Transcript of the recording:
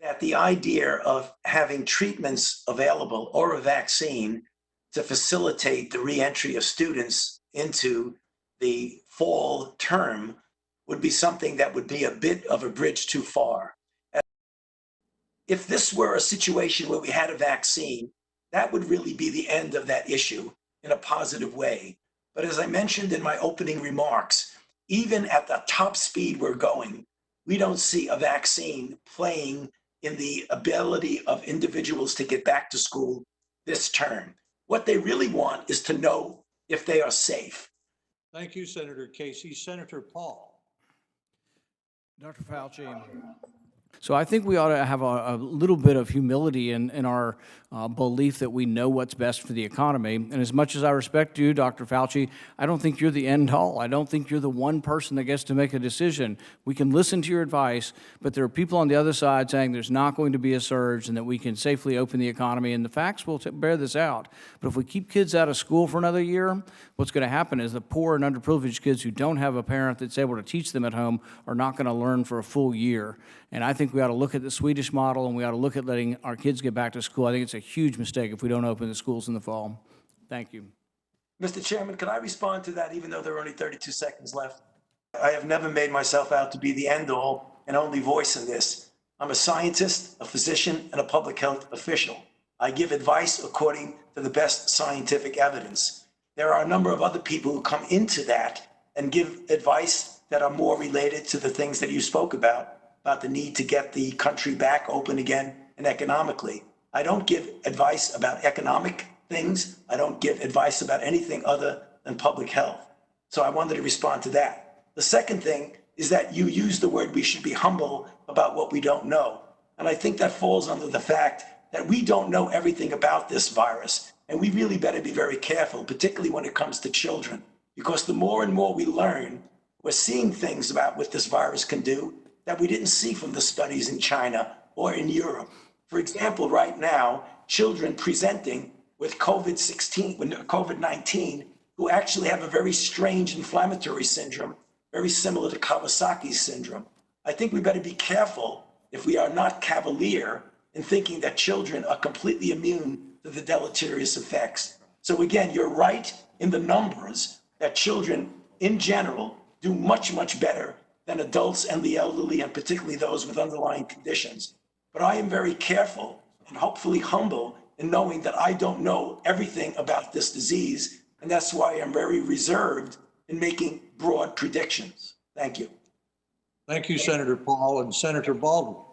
that the idea of having treatments available or a vaccine to facilitate the reentry of students into the fall term would be something that would be a bit of a bridge too far. If this were a situation where we had a vaccine, that would really be the end of that issue in a positive way. But as I mentioned in my opening remarks, even at the top speed we're going, we don't see a vaccine playing in the ability of individuals to get back to school this term. What they really want is to know if they are safe. Thank you, Senator Casey. Senator Paul. Dr. Fauci. So I think we ought to have a little bit of humility in our belief that we know what's best for the economy. And as much as I respect you, Dr. Fauci, I don't think you're the end all. I don't think you're the one person that gets to make a decision. We can listen to your advice, but there are people on the other side saying there's not going to be a surge and that we can safely open the economy, and the facts will bear this out. But if we keep kids out of school for another year, what's going to happen is the poor and underprivileged kids who don't have a parent that's able to teach them at home are not going to learn for a full year. And I think we ought to look at the Swedish model, and we ought to look at letting our kids get back to school. I think it's a huge mistake if we don't open the schools in the fall. Thank you. Mr. Chairman, can I respond to that even though there are only 32 seconds left? I have never made myself out to be the end-all and only voice in this. I'm a scientist, a physician, and a public health official. I give advice according to the best scientific evidence. There are a number of other people who come into that and give advice that are more related to the things that you spoke about the need to get the country back open again and economically. I don't give advice about economic things. I don't give advice about anything other than public health. So I wanted to respond to that. The second thing is that you use the word we should be humble about what we don't know. And I think that falls under the fact that we don't know everything about this virus. And we really better be very careful, particularly when it comes to children, because the more and more we learn, we're seeing things about what this virus can do that we didn't see from the studies in China or in Europe. For example, right now, children presenting with COVID-19 who actually have a very strange inflammatory syndrome, very similar to Kawasaki's syndrome. I think we better be careful if we are not cavalier in thinking that children are completely immune to the deleterious effects. So again, you're right in the numbers that children in general do much, much better than adults and the elderly, and particularly those with underlying conditions. But I am very careful and hopefully humble in knowing that I don't know everything about this disease, and that's why I'm very reserved in making broad predictions. Thank you. Thank you, Senator Paul. And Senator Baldwin.